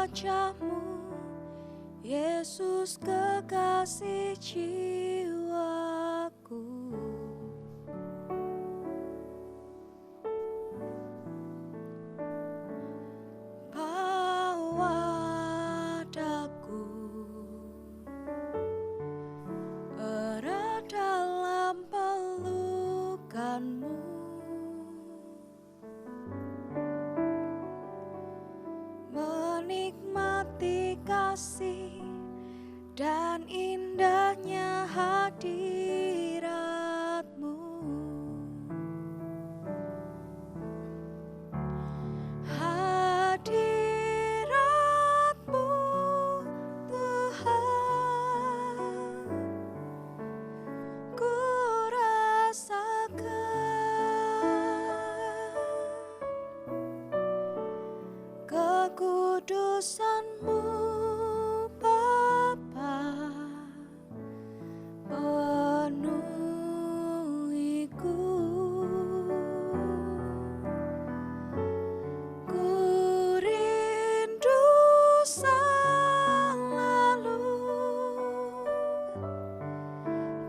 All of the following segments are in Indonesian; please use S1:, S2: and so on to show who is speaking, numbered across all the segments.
S1: wajah-Mu, Yesus kekasih jiwaku. Bawa daku erat dalam pelukan-Mu, menikmati kasih dan indahnya hadirat-Mu. Hadirat-Mu Tuhan, ku rasakan kekudusan-Mu Bapa, penuhiku. Ku rindu selalu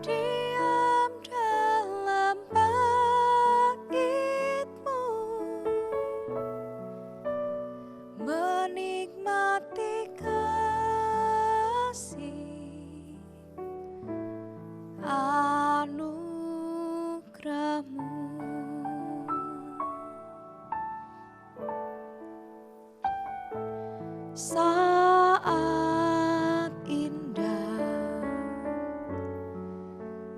S1: diam dalam bait-Mu, menikmati kasih anugerah-Mu. Saat indah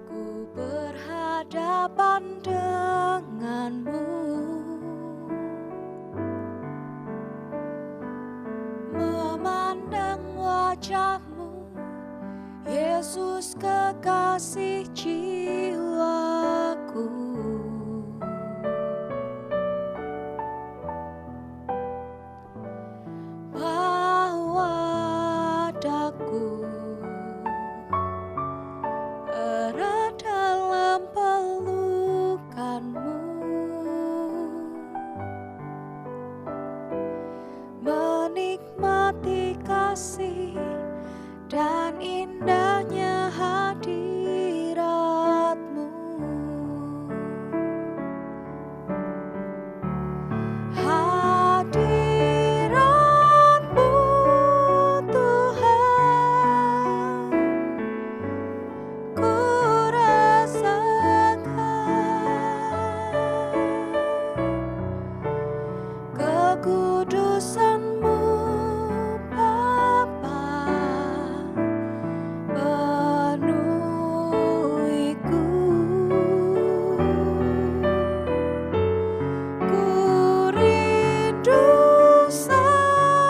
S1: ku berhadapan dengan-Mu, memandang wajah-Mu, Yesus kekasih jiwaku. Bawa daku erat dalam pelukan-Mu, menikmati kasih dan indahnya hadirat-Mu. Hadirat-Mu Tuhan, ku rasakan kekudusan-Mu Bapa, penuhiku. Ku rindu selalu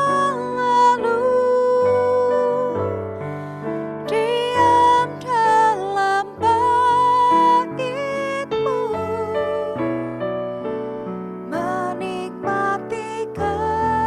S1: diam dalam bait-Mu, menikmati kasih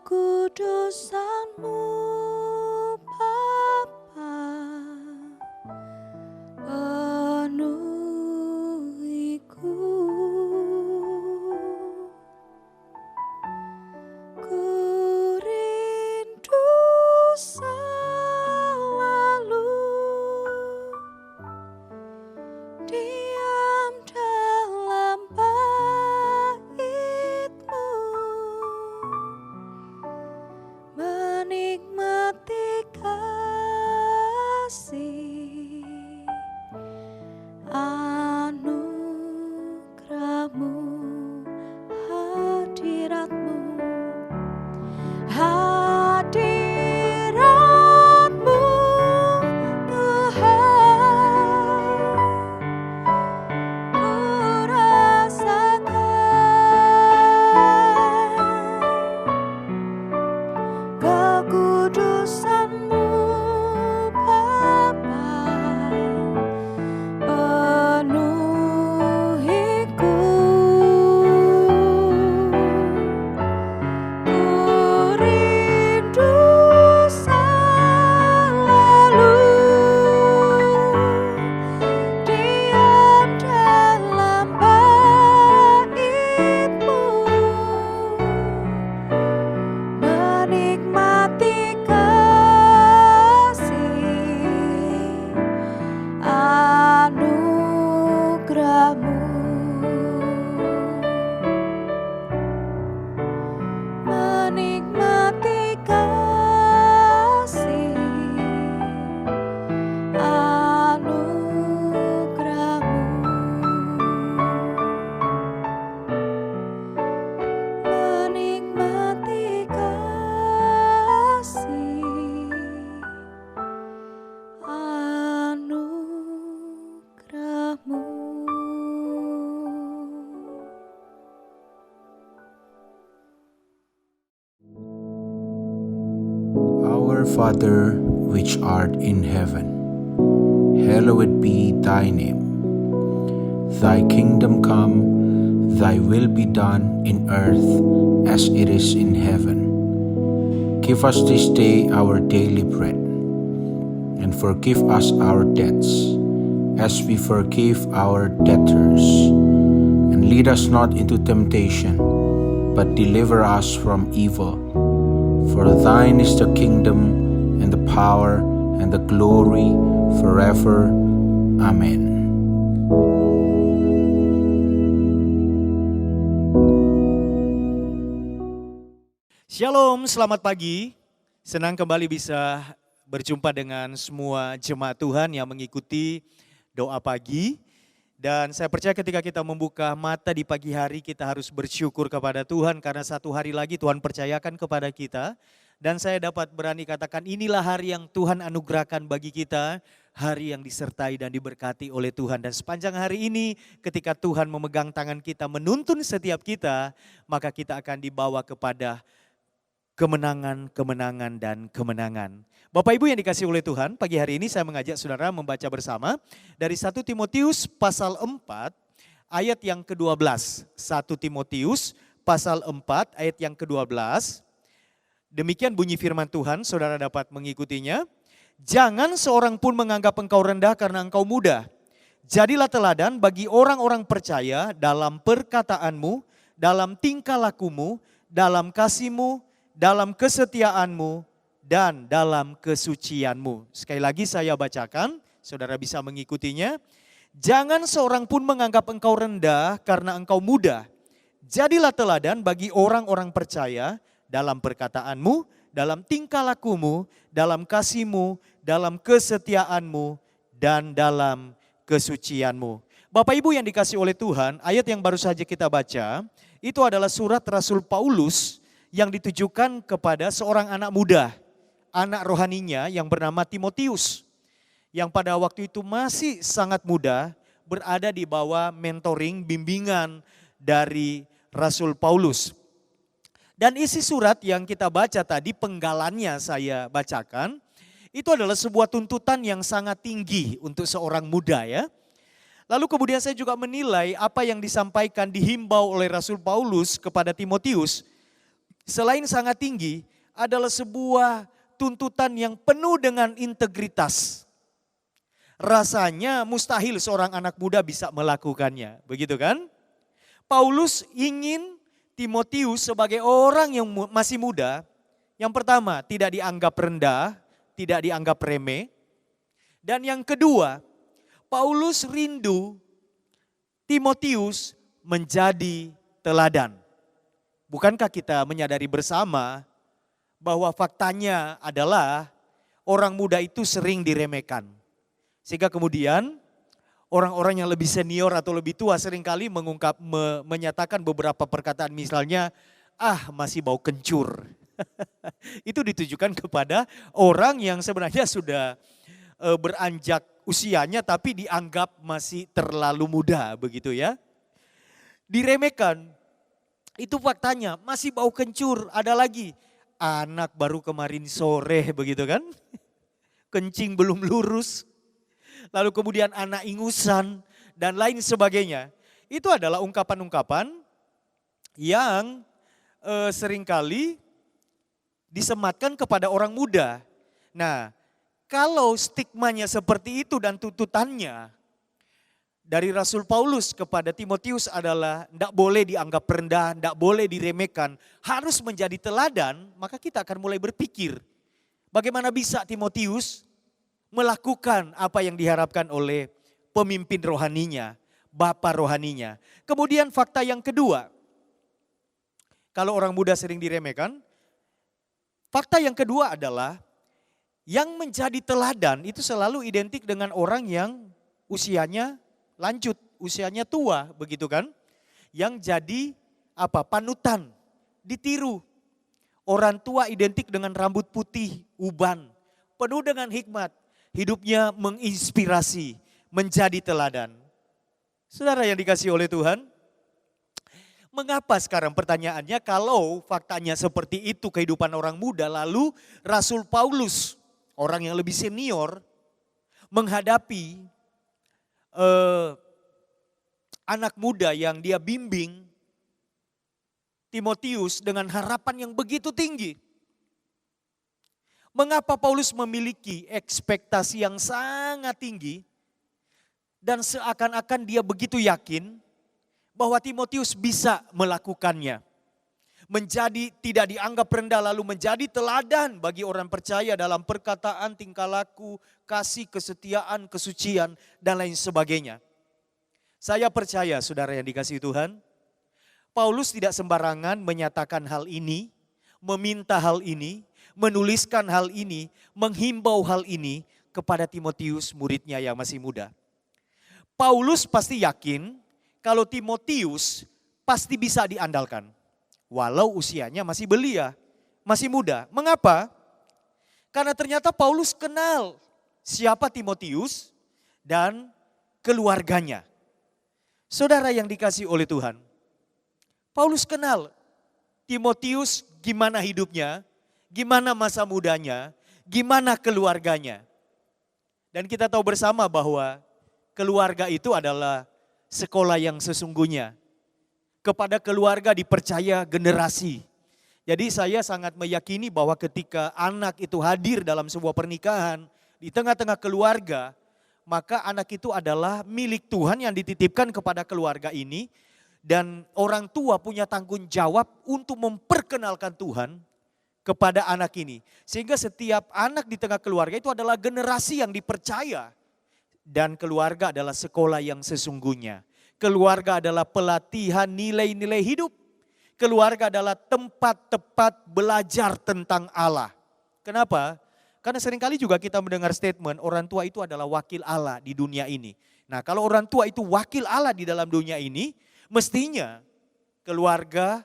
S1: kekudusan-Mu Bapa penuhiku. Ku rindu selalu diam dalam bait-Mu, menikmati kasih anugerah-Mu, hadirat-Mu, hadirat-Mu Tuhan, ku rasakan kekudusan-Mu Bapa penuhiku. Ku rindu selalu diam dalam bait-Mu, menikmati kasih anugerah-Mu, menikmati kasih anugerah-Mu, menikmati kasih anugerah-Mu.
S2: Our Father, which art in heaven, hallowed be thy name. Thy kingdom come, thy will be done in earth as it is in heaven. Give us this day our daily bread, and forgive us our debts, as we forgive our debtors. And lead us not into temptation, but deliver us from evil. For thine is the kingdom, and the power, and the glory, forever. Amen.
S3: Shalom, selamat pagi. Senang kembali bisa berjumpa dengan semua jemaat Tuhan yang mengikuti doa pagi. Dan saya percaya ketika kita membuka mata di pagi hari, kita harus bersyukur kepada Tuhan karena satu hari lagi Tuhan percayakan kepada kita. Dan saya dapat berani katakan inilah hari yang Tuhan anugerahkan bagi kita, hari yang disertai dan diberkati oleh Tuhan. Dan sepanjang hari ini ketika Tuhan memegang tangan kita, menuntun setiap kita, maka kita akan dibawa kepada kemenangan, kemenangan, dan kemenangan. Bapak Ibu yang dikasihi oleh Tuhan, pagi hari ini saya mengajak saudara membaca bersama dari 1 Timotius pasal 4 ayat yang ke-12. 1 Timotius pasal 4 ayat yang ke-12. Demikian bunyi firman Tuhan, saudara dapat mengikutinya. Jangan seorang pun menganggap engkau rendah karena engkau muda. Jadilah teladan bagi orang-orang percaya dalam perkataanmu, dalam tingkah lakumu, dalam kasihmu, dalam kesetiaanmu, dan dalam kesucianmu. Sekali lagi saya bacakan, saudara bisa mengikutinya. Jangan seorang pun menganggap engkau rendah karena engkau muda. Jadilah teladan bagi orang-orang percaya dalam perkataanmu, dalam tingkah lakumu, dalam kasihmu, dalam kesetiaanmu, dan dalam kesucianmu. Bapak Ibu yang dikasihi oleh Tuhan, ayat yang baru saja kita baca, itu adalah surat Rasul Paulus yang ditujukan kepada seorang anak muda, anak rohaninya yang bernama Timotius, yang pada waktu itu masih sangat muda, berada di bawah mentoring, bimbingan dari Rasul Paulus. Dan isi surat yang kita baca tadi, penggalannya saya bacakan, itu adalah sebuah tuntutan yang sangat tinggi untuk seorang muda ya. Lalu kemudian saya juga menilai apa yang disampaikan, dihimbau oleh Rasul Paulus kepada Timotius, selain sangat tinggi, adalah sebuah tuntutan yang penuh dengan integritas. Rasanya mustahil seorang anak muda bisa melakukannya, begitu kan? Paulus ingin Timotius sebagai orang yang masih muda, yang pertama tidak dianggap rendah, tidak dianggap remeh. Dan yang kedua, Paulus rindu Timotius menjadi teladan. Bukankah kita menyadari bersama bahwa faktanya adalah orang muda itu sering diremehkan. Sehingga kemudian orang-orang yang lebih senior atau lebih tua seringkali menyatakan beberapa perkataan, misalnya, masih bau kencur. Itu ditujukan kepada orang yang sebenarnya sudah beranjak usianya tapi dianggap masih terlalu muda, begitu ya. Diremehkan, itu faktanya, masih bau kencur. Ada lagi, anak baru kemarin sore, begitu kan. Kencing belum lurus. Lalu kemudian anak ingusan dan lain sebagainya. Itu adalah ungkapan-ungkapan yang seringkali disematkan kepada orang muda. Nah, kalau stigmanya seperti itu dan tuntutannya dari Rasul Paulus kepada Timotius adalah tidak boleh dianggap rendah, tidak boleh diremehkan, harus menjadi teladan, maka kita akan mulai berpikir bagaimana bisa Timotius melakukan apa yang diharapkan oleh pemimpin rohaninya, bapa rohaninya. Kemudian fakta yang kedua, kalau orang muda sering diremehkan, fakta yang kedua adalah yang menjadi teladan itu selalu identik dengan orang yang usianya lanjut, usianya tua, begitu kan? Yang jadi panutan, ditiru. Orang tua identik dengan rambut putih, uban, penuh dengan hikmat. Hidupnya menginspirasi, menjadi teladan. Saudara yang dikasihi oleh Tuhan, mengapa sekarang pertanyaannya kalau faktanya seperti itu kehidupan orang muda, lalu Rasul Paulus, orang yang lebih senior, menghadapi anak muda yang dia bimbing, Timotius, dengan harapan yang begitu tinggi. Mengapa Paulus memiliki ekspektasi yang sangat tinggi dan seakan-akan dia begitu yakin bahwa Timotius bisa melakukannya. Menjadi tidak dianggap rendah lalu menjadi teladan bagi orang percaya dalam perkataan, tingkah laku, kasih, kesetiaan, kesucian dan lain sebagainya. Saya percaya saudara yang dikasihi Tuhan, Paulus tidak sembarangan menyatakan hal ini, meminta hal ini, menuliskan hal ini, menghimbau hal ini kepada Timotius muridnya yang masih muda. Paulus pasti yakin kalau Timotius pasti bisa diandalkan. Walau usianya masih belia, masih muda. Mengapa? Karena ternyata Paulus kenal siapa Timotius dan keluarganya. Saudara yang dikasihi oleh Tuhan, Paulus kenal Timotius gimana hidupnya, gimana masa mudanya, gimana keluarganya. Dan kita tahu bersama bahwa keluarga itu adalah sekolah yang sesungguhnya. Kepada keluarga dipercaya generasi. Jadi saya sangat meyakini bahwa ketika anak itu hadir dalam sebuah pernikahan, di tengah-tengah keluarga, maka anak itu adalah milik Tuhan yang dititipkan kepada keluarga ini. Dan orang tua punya tanggung jawab untuk memperkenalkan Tuhan kepada anak ini. Sehingga setiap anak di tengah keluarga itu adalah generasi yang dipercaya. Dan keluarga adalah sekolah yang sesungguhnya. Keluarga adalah pelatihan nilai-nilai hidup. Keluarga adalah tempat-tempat belajar tentang Allah. Kenapa? Karena seringkali juga kita mendengar statement orang tua itu adalah wakil Allah di dunia ini. Nah, kalau orang tua itu wakil Allah di dalam dunia ini, mestinya keluarga,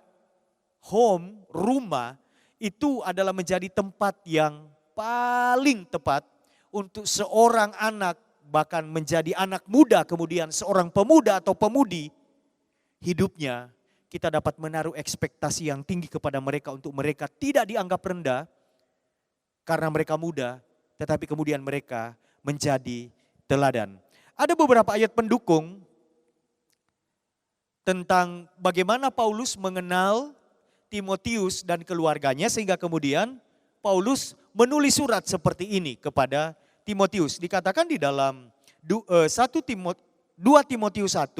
S3: home, rumah itu adalah menjadi tempat yang paling tepat untuk seorang anak, bahkan menjadi anak muda, kemudian seorang pemuda atau pemudi, hidupnya kita dapat menaruh ekspektasi yang tinggi kepada mereka untuk mereka tidak dianggap rendah karena mereka muda, tetapi kemudian mereka menjadi teladan. Ada beberapa ayat pendukung tentang bagaimana Paulus mengenal Timotius dan keluarganya, sehingga kemudian Paulus menulis surat seperti ini kepada Timotius. Dikatakan di dalam 2 Timotius 1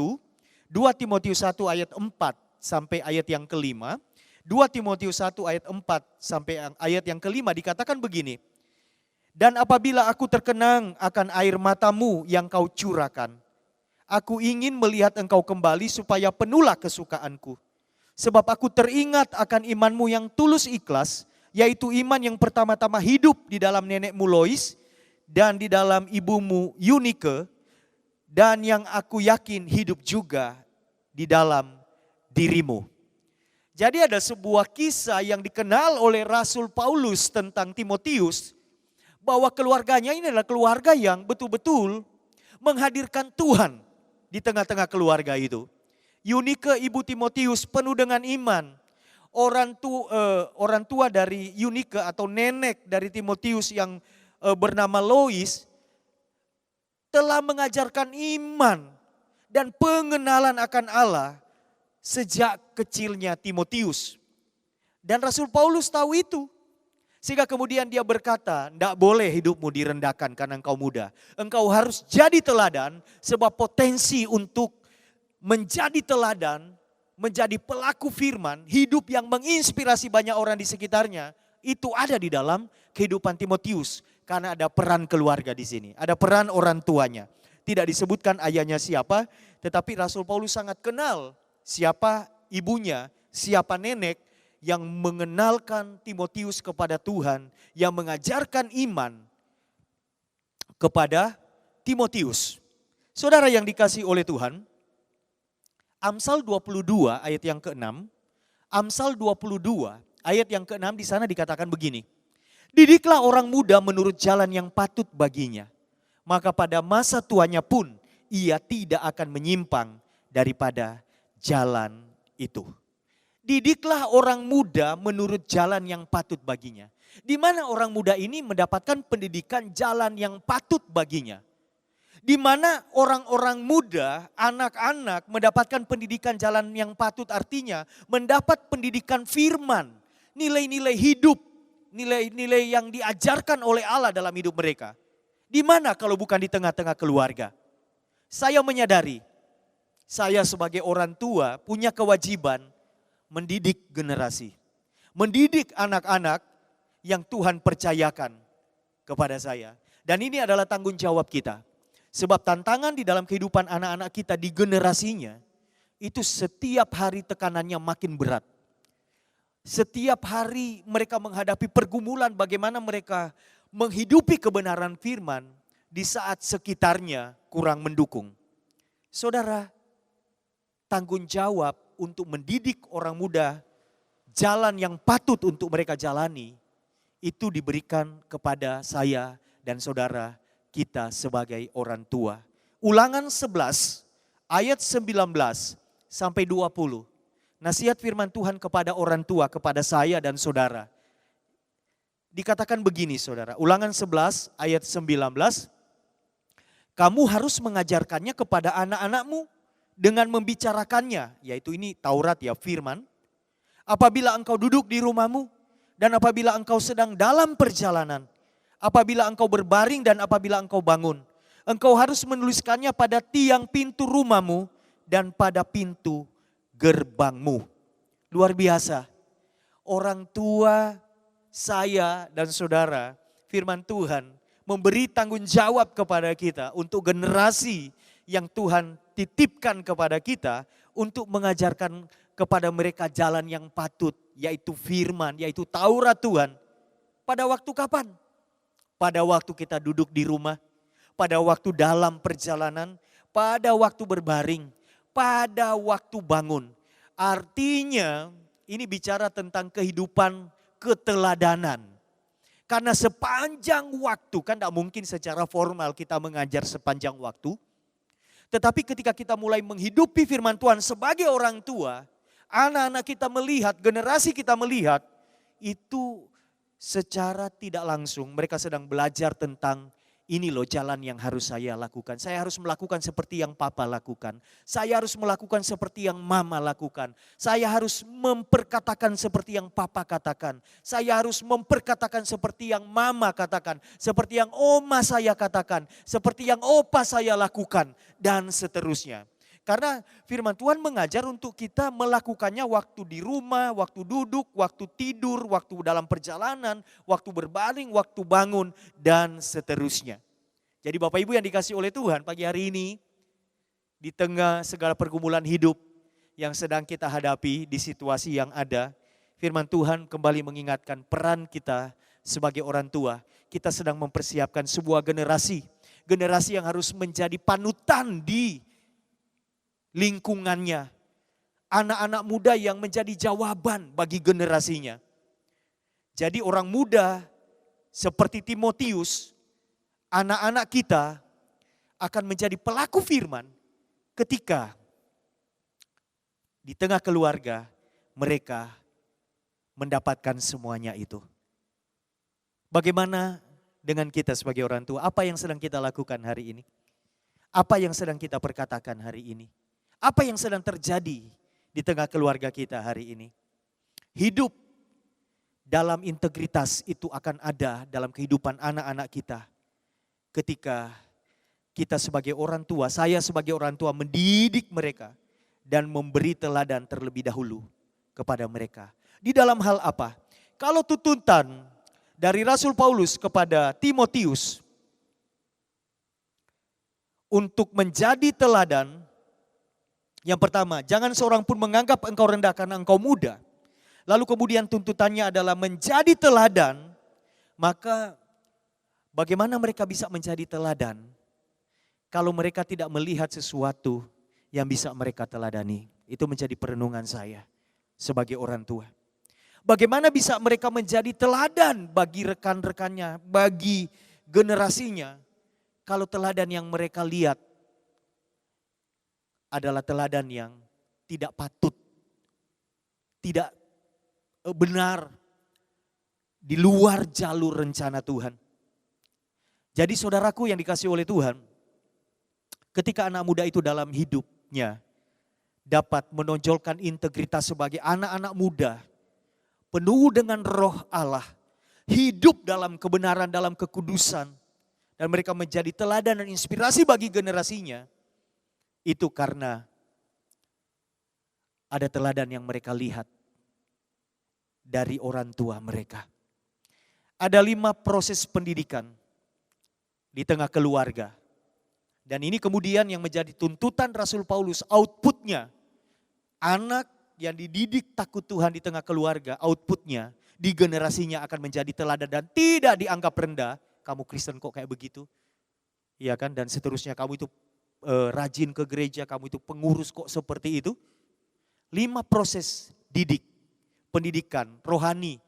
S3: ayat 4 sampai ayat yang kelima. 2 Timotius 1 ayat 4 sampai ayat yang kelima dikatakan begini. Dan apabila aku terkenang akan air matamu yang kau curahkan, aku ingin melihat engkau kembali supaya penuhlah kesukaanku. Sebab aku teringat akan imanmu yang tulus ikhlas, yaitu iman yang pertama-tama hidup di dalam nenekmu Lois dan di dalam ibumu Eunike, dan yang aku yakin hidup juga di dalam dirimu. Jadi ada sebuah kisah yang dikenal oleh Rasul Paulus tentang Timotius, bahwa keluarganya ini adalah keluarga yang betul-betul menghadirkan Tuhan di tengah-tengah keluarga itu. Eunike ibu Timotius penuh dengan iman. Orang tua dari Eunike atau nenek dari Timotius yang bernama Lois telah mengajarkan iman dan pengenalan akan Allah sejak kecilnya Timotius. Dan Rasul Paulus tahu itu. Sehingga kemudian dia berkata, tidak boleh hidupmu direndahkan karena engkau muda. Engkau harus jadi teladan, sebab potensi untuk menjadi teladan, menjadi pelaku firman, hidup yang menginspirasi banyak orang di sekitarnya, itu ada di dalam kehidupan Timotius. Karena ada peran keluarga di sini, ada peran orang tuanya. Tidak disebutkan ayahnya siapa, tetapi Rasul Paulus sangat kenal siapa ibunya, siapa nenek yang mengenalkan Timotius kepada Tuhan, yang mengajarkan iman kepada Timotius. Saudara yang dikasihi oleh Tuhan, Amsal 22 ayat yang ke-6, Amsal 22 ayat yang ke-6 di sana dikatakan begini. Didiklah orang muda menurut jalan yang patut baginya, maka pada masa tuanya pun ia tidak akan menyimpang daripada jalan itu. Didiklah orang muda menurut jalan yang patut baginya. Di mana orang muda ini mendapatkan pendidikan jalan yang patut baginya. Di mana orang-orang muda, anak-anak mendapatkan pendidikan jalan yang patut, artinya mendapat pendidikan firman, nilai-nilai hidup, nilai-nilai yang diajarkan oleh Allah dalam hidup mereka. Di mana kalau bukan di tengah-tengah keluarga? Saya menyadari, saya sebagai orang tua punya kewajiban mendidik generasi. Mendidik anak-anak yang Tuhan percayakan kepada saya. Dan ini adalah tanggung jawab kita. Sebab tantangan di dalam kehidupan anak-anak kita di generasinya, itu setiap hari tekanannya makin berat. Setiap hari mereka menghadapi pergumulan bagaimana mereka menghidupi kebenaran firman di saat sekitarnya kurang mendukung. Saudara, tanggung jawab untuk mendidik orang muda jalan yang patut untuk mereka jalani, itu diberikan kepada saya dan saudara kita sebagai orang tua. Ulangan 11 ayat 19 sampai 20. Nasihat firman Tuhan kepada orang tua, kepada saya dan saudara. Dikatakan begini saudara, Ulangan 11 ayat 19. Kamu harus mengajarkannya kepada anak-anakmu dengan membicarakannya, yaitu ini Taurat ya, firman. Apabila engkau duduk di rumahmu dan apabila engkau sedang dalam perjalanan, apabila engkau berbaring dan apabila engkau bangun, engkau harus menuliskannya pada tiang pintu rumahmu dan pada pintu gerbangmu. Luar biasa. Orang tua, saya dan saudara, firman Tuhan memberi tanggung jawab kepada kita untuk generasi yang Tuhan titipkan kepada kita untuk mengajarkan kepada mereka jalan yang patut, yaitu firman, yaitu Taurat Tuhan. Pada waktu kapan? Pada waktu kita duduk di rumah, pada waktu dalam perjalanan, pada waktu berbaring, pada waktu bangun. Artinya ini bicara tentang kehidupan keteladanan. Karena sepanjang waktu, kan tidak mungkin secara formal kita mengajar sepanjang waktu. Tetapi ketika kita mulai menghidupi firman Tuhan sebagai orang tua, anak-anak kita melihat, generasi kita melihat, itu secara tidak langsung mereka sedang belajar tentang ini loh jalan yang harus saya lakukan. Saya harus melakukan seperti yang papa lakukan. Saya harus melakukan seperti yang mama lakukan. Saya harus memperkatakan seperti yang papa katakan. Saya harus memperkatakan seperti yang mama katakan. Seperti yang oma saya katakan. Seperti yang opa saya lakukan. Dan seterusnya. Karena firman Tuhan mengajar untuk kita melakukannya waktu di rumah, waktu duduk, waktu tidur, waktu dalam perjalanan, waktu berbaring, waktu bangun, dan seterusnya. Jadi Bapak Ibu yang dikasih oleh Tuhan pagi hari ini, di tengah segala pergumulan hidup yang sedang kita hadapi di situasi yang ada, firman Tuhan kembali mengingatkan peran kita sebagai orang tua. Kita sedang mempersiapkan sebuah generasi yang harus menjadi panutan di lingkungannya. Anak-anak muda yang menjadi jawaban bagi generasinya. Jadi orang muda seperti Timotius, anak-anak kita akan menjadi pelaku firman ketika di tengah keluarga mereka mendapatkan semuanya itu. Bagaimana dengan kita sebagai orang tua? Apa yang sedang kita lakukan hari ini? Apa yang sedang kita perkatakan hari ini? Apa yang sedang terjadi di tengah keluarga kita hari ini? Hidup dalam integritas itu akan ada dalam kehidupan anak-anak kita. Ketika kita sebagai orang tua, saya sebagai orang tua mendidik mereka dan memberi teladan terlebih dahulu kepada mereka. Di dalam hal apa? Kalau tuntutan dari Rasul Paulus kepada Timotius untuk menjadi teladan, yang pertama, jangan seorang pun menganggap engkau rendah karena engkau muda. Lalu kemudian tuntutannya adalah menjadi teladan. Maka bagaimana mereka bisa menjadi teladan kalau mereka tidak melihat sesuatu yang bisa mereka teladani? Itu menjadi perenungan saya sebagai orang tua. Bagaimana bisa mereka menjadi teladan bagi rekan-rekannya, bagi generasinya, kalau teladan yang mereka lihat adalah teladan yang tidak patut, tidak benar, di luar jalur rencana Tuhan. Jadi saudaraku yang dikasih oleh Tuhan, ketika anak muda itu dalam hidupnya dapat menonjolkan integritas sebagai anak-anak muda, penuh dengan roh Allah, hidup dalam kebenaran, dalam kekudusan, dan mereka menjadi teladan dan inspirasi bagi generasinya, itu karena ada teladan yang mereka lihat dari orang tua mereka. Ada 5 proses pendidikan di tengah keluarga. Dan ini kemudian yang menjadi tuntutan Rasul Paulus, outputnya. Anak yang dididik takut Tuhan di tengah keluarga, outputnya di generasinya akan menjadi teladan dan tidak dianggap rendah. Kamu Kristen kok kayak begitu? Iya kan? Dan seterusnya, kamu itu rajin ke gereja, kamu itu pengurus kok seperti itu. 5 proses didik, pendidikan, rohani,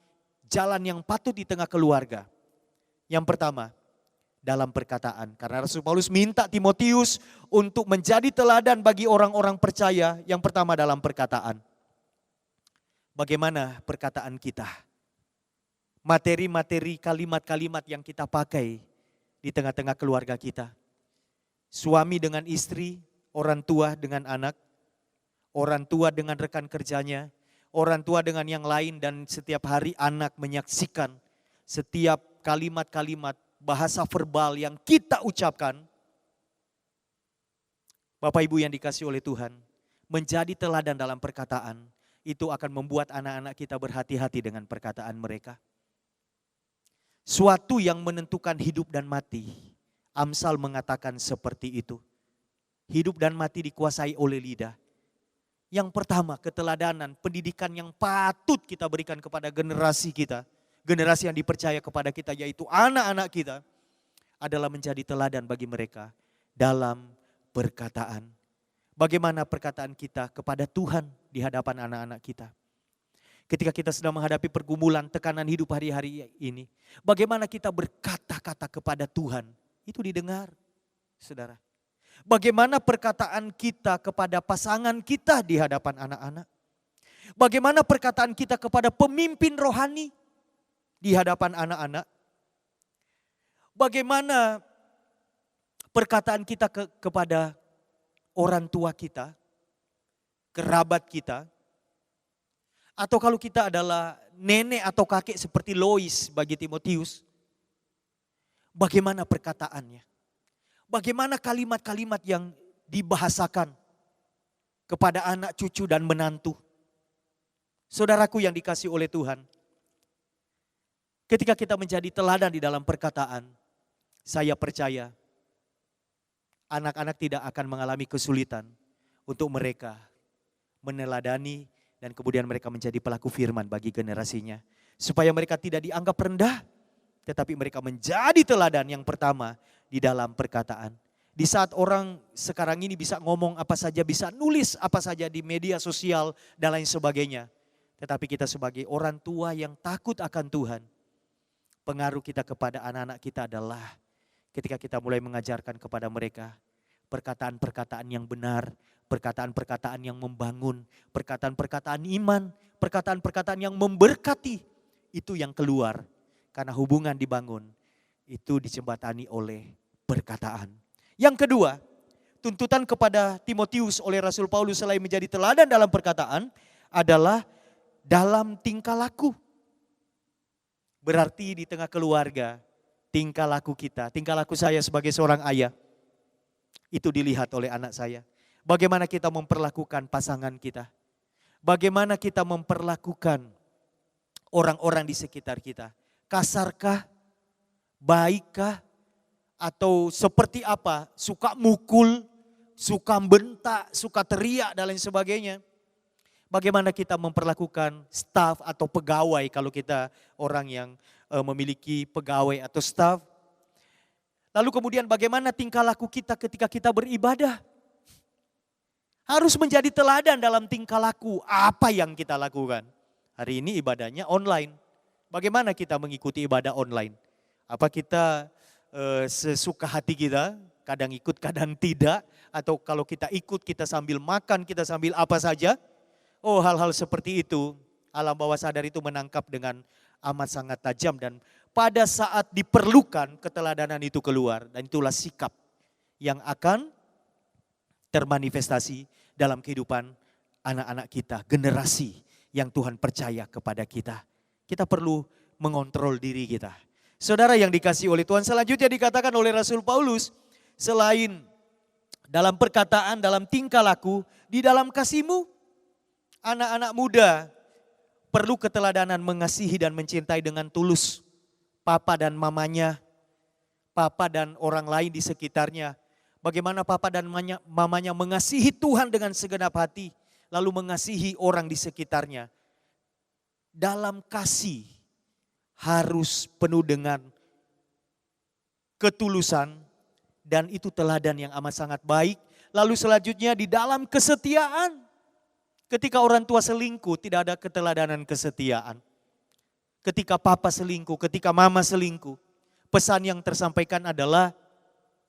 S3: jalan yang patut di tengah keluarga. Yang pertama, dalam perkataan. Karena Rasul Paulus minta Timotius untuk menjadi teladan bagi orang-orang percaya. Yang pertama dalam perkataan. Bagaimana perkataan kita? Materi-materi, kalimat-kalimat yang kita pakai di tengah-tengah keluarga kita. Suami dengan istri, orang tua dengan anak, orang tua dengan rekan kerjanya, orang tua dengan yang lain, dan setiap hari anak menyaksikan setiap kalimat-kalimat bahasa verbal yang kita ucapkan. Bapak Ibu yang dikasih oleh Tuhan, menjadi teladan dalam perkataan itu akan membuat anak-anak kita berhati-hati dengan perkataan mereka. Suatu yang menentukan hidup dan mati. Amsal mengatakan seperti itu. Hidup dan mati dikuasai oleh lidah. Yang pertama, keteladanan, pendidikan yang patut kita berikan kepada generasi kita. Generasi yang dipercaya kepada kita, yaitu anak-anak kita, adalah menjadi teladan bagi mereka dalam perkataan. Bagaimana perkataan kita kepada Tuhan di hadapan anak-anak kita. Ketika kita sedang menghadapi pergumulan, tekanan hidup hari-hari ini. Bagaimana kita berkata-kata kepada Tuhan. Itu didengar, saudara. Bagaimana perkataan kita kepada pasangan kita di hadapan anak-anak. Bagaimana perkataan kita kepada pemimpin rohani di hadapan anak-anak. Bagaimana perkataan kita kepada orang tua kita, kerabat kita, atau kalau kita adalah nenek atau kakek seperti Lois bagi Timotius, bagaimana perkataannya? Bagaimana kalimat-kalimat yang dibahasakan kepada anak, cucu, dan menantu? Saudaraku yang dikasihi oleh Tuhan, ketika kita menjadi teladan di dalam perkataan, saya percaya anak-anak tidak akan mengalami kesulitan untuk mereka meneladani dan kemudian mereka menjadi pelaku firman bagi generasinya. Supaya mereka tidak dianggap rendah, tetapi mereka menjadi teladan yang pertama di dalam perkataan. Di saat orang sekarang ini bisa ngomong apa saja, bisa nulis apa saja di media sosial dan lain sebagainya. Tetapi kita sebagai orang tua yang takut akan Tuhan, pengaruh kita kepada anak-anak kita adalah ketika kita mulai mengajarkan kepada mereka perkataan-perkataan yang benar, perkataan-perkataan yang membangun, perkataan-perkataan iman, perkataan-perkataan yang memberkati. Itu yang keluar karena hubungan dibangun, itu dijembatani oleh perkataan. Yang kedua, tuntutan kepada Timotius oleh Rasul Paulus selain menjadi teladan dalam perkataan adalah dalam tingkah laku. Berarti di tengah keluarga, tingkah laku kita, tingkah laku saya sebagai seorang ayah, itu dilihat oleh anak saya. Bagaimana kita memperlakukan pasangan kita. Bagaimana kita memperlakukan orang-orang di sekitar kita. Kasarkah? Baikkah? Atau seperti apa? Suka mukul, suka bentak, suka teriak dan lain sebagainya. Bagaimana kita memperlakukan staf atau pegawai kalau kita orang yang memiliki pegawai atau staf. Lalu kemudian bagaimana tingkah laku kita ketika kita beribadah. Harus menjadi teladan dalam tingkah laku. Apa yang kita lakukan? Hari ini ibadahnya online. Bagaimana kita mengikuti ibadah online? Apa kita sesuka hati kita, kadang ikut kadang tidak. Atau kalau kita ikut kita sambil makan, kita sambil apa saja. Oh, hal-hal seperti itu, alam bawah sadar itu menangkap dengan amat sangat tajam. Dan pada saat diperlukan keteladanan itu keluar. Dan itulah sikap yang akan termanifestasi dalam kehidupan anak-anak kita. Generasi yang Tuhan percaya kepada kita. Kita perlu mengontrol diri kita. Saudara yang dikasihi oleh Tuhan, selanjutnya dikatakan oleh Rasul Paulus, selain dalam perkataan, dalam tingkah laku, di dalam kasihmu, anak-anak muda perlu keteladanan mengasihi dan mencintai dengan tulus papa dan mamanya, papa dan orang lain di sekitarnya. Bagaimana papa dan mamanya mengasihi Tuhan dengan segenap hati, lalu mengasihi orang di sekitarnya. Dalam kasih harus penuh dengan ketulusan dan itu teladan yang amat sangat baik. Lalu selanjutnya di dalam kesetiaan. Ketika orang tua selingkuh tidak ada keteladanan kesetiaan. Ketika papa selingkuh, ketika mama selingkuh. Pesan yang tersampaikan adalah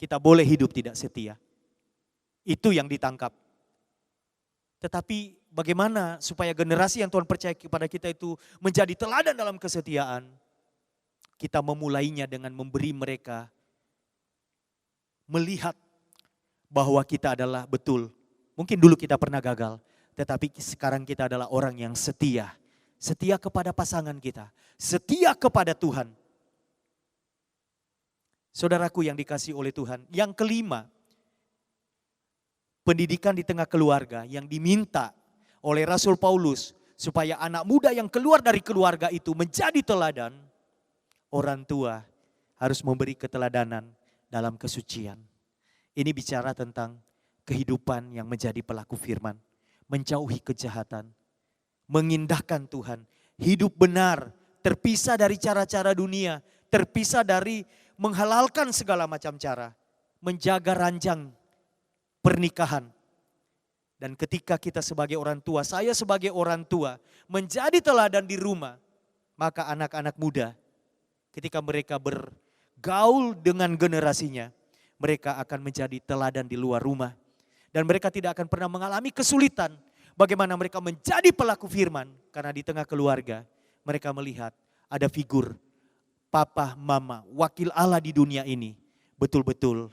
S3: kita boleh hidup tidak setia. Itu yang ditangkap. Tetapi bagaimana supaya generasi yang Tuhan percaya kepada kita itu menjadi teladan dalam kesetiaan. Kita memulainya dengan memberi mereka melihat bahwa kita adalah betul. Mungkin dulu kita pernah gagal. Tetapi sekarang kita adalah orang yang setia. Setia kepada pasangan kita. Setia kepada Tuhan. Saudaraku yang dikasihi oleh Tuhan. Yang kelima, pendidikan di tengah keluarga yang diminta oleh Rasul Paulus. Supaya anak muda yang keluar dari keluarga itu menjadi teladan. Orang tua harus memberi keteladanan dalam kesucian. Ini bicara tentang kehidupan yang menjadi pelaku firman. Menjauhi kejahatan, mengindahkan Tuhan, hidup benar, terpisah dari cara-cara dunia, terpisah dari menghalalkan segala macam cara, menjaga ranjang pernikahan. Dan ketika kita sebagai orang tua, saya sebagai orang tua, menjadi teladan di rumah, maka anak-anak muda, ketika mereka bergaul dengan generasinya, mereka akan menjadi teladan di luar rumah. Dan mereka tidak akan pernah mengalami kesulitan. Bagaimana mereka menjadi pelaku firman. Karena di tengah keluarga mereka melihat ada figur papa, mama, wakil Allah di dunia ini. Betul-betul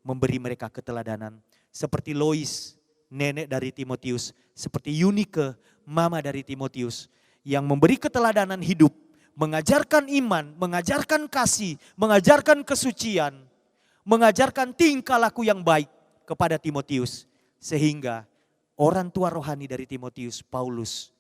S3: memberi mereka keteladanan. Seperti Lois, nenek dari Timotius, seperti Eunike, mama dari Timotius, yang memberi keteladanan hidup, mengajarkan iman, mengajarkan kasih, mengajarkan kesucian, mengajarkan tingkah laku yang baik kepada Timotius. Sehingga orang tua rohani dari Timotius, Paulus,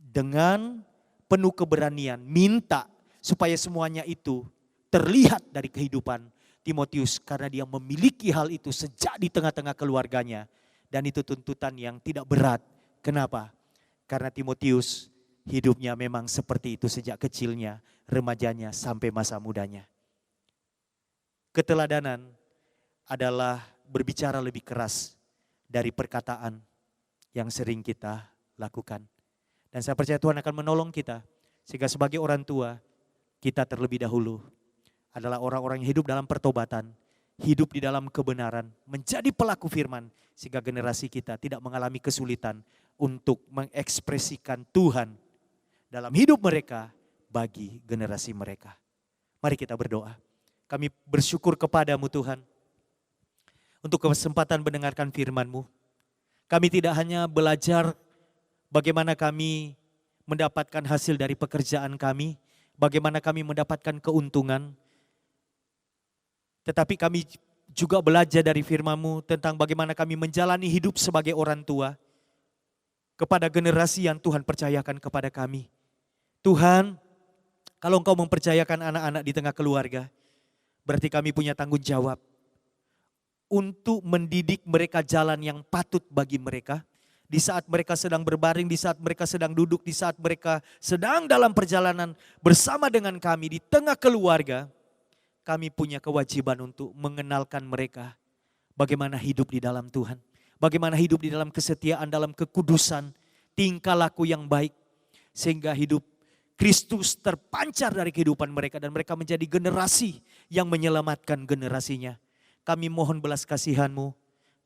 S3: dengan penuh keberanian minta supaya semuanya itu terlihat dari kehidupan Timotius, karena dia memiliki hal itu sejak di tengah-tengah keluarganya. Dan itu tuntutan yang tidak berat. Kenapa? Karena Timotius hidupnya memang seperti itu sejak kecilnya, remajanya sampai masa mudanya. Keteladanan adalah berbicara lebih keras dari perkataan yang sering kita lakukan. Dan saya percaya Tuhan akan menolong kita, sehingga sebagai orang tua, kita terlebih dahulu adalah orang-orang yang hidup dalam pertobatan, hidup di dalam kebenaran, menjadi pelaku firman, sehingga generasi kita tidak mengalami kesulitan untuk mengekspresikan Tuhan dalam hidup mereka bagi generasi mereka. Mari kita berdoa. Kami bersyukur kepadamu Tuhan, untuk kesempatan mendengarkan firman-Mu. Kami tidak hanya belajar bagaimana kami mendapatkan hasil dari pekerjaan kami, bagaimana kami mendapatkan keuntungan, tetapi kami juga belajar dari firman-Mu tentang bagaimana kami menjalani hidup sebagai orang tua kepada generasi yang Tuhan percayakan kepada kami. Tuhan, kalau Engkau mempercayakan anak-anak di tengah keluarga, berarti kami punya tanggung jawab untuk mendidik mereka jalan yang patut bagi mereka. Di saat mereka sedang berbaring, di saat mereka sedang duduk, di saat mereka sedang dalam perjalanan bersama dengan kami di tengah keluarga, kami punya kewajiban untuk mengenalkan mereka bagaimana hidup di dalam Tuhan. Bagaimana hidup di dalam kesetiaan, dalam kekudusan, tingkah laku yang baik. Sehingga hidup Kristus terpancar dari kehidupan mereka dan mereka menjadi generasi yang menyelamatkan generasinya. Kami mohon belas kasihan-Mu,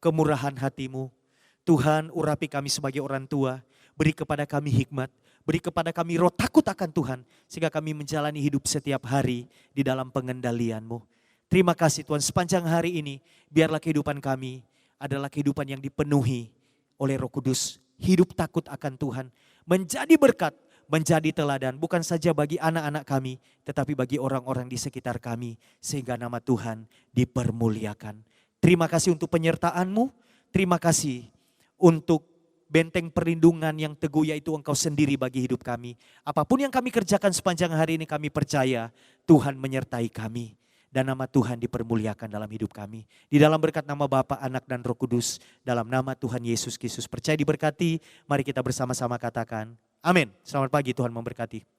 S3: kemurahan hati-Mu. Tuhan, urapi kami sebagai orang tua, beri kepada kami hikmat, beri kepada kami roh takut akan Tuhan, sehingga kami menjalani hidup setiap hari di dalam pengendalian-Mu. Terima kasih Tuhan, sepanjang hari ini biarlah kehidupan kami adalah kehidupan yang dipenuhi oleh Roh Kudus. Hidup takut akan Tuhan, menjadi berkat, menjadi teladan, bukan saja bagi anak-anak kami, tetapi bagi orang-orang di sekitar kami, sehingga nama Tuhan dipermuliakan. Terima kasih untuk penyertaan-Mu, terima kasih untuk benteng perlindungan yang teguh, yaitu Engkau sendiri bagi hidup kami. Apapun yang kami kerjakan sepanjang hari ini, kami percaya Tuhan menyertai kami. Dan nama Tuhan dipermuliakan dalam hidup kami. Di dalam berkat nama Bapa, Anak dan Roh Kudus, dalam nama Tuhan Yesus Kristus. Percaya diberkati, mari kita bersama-sama katakan amin. Selamat pagi, Tuhan memberkati.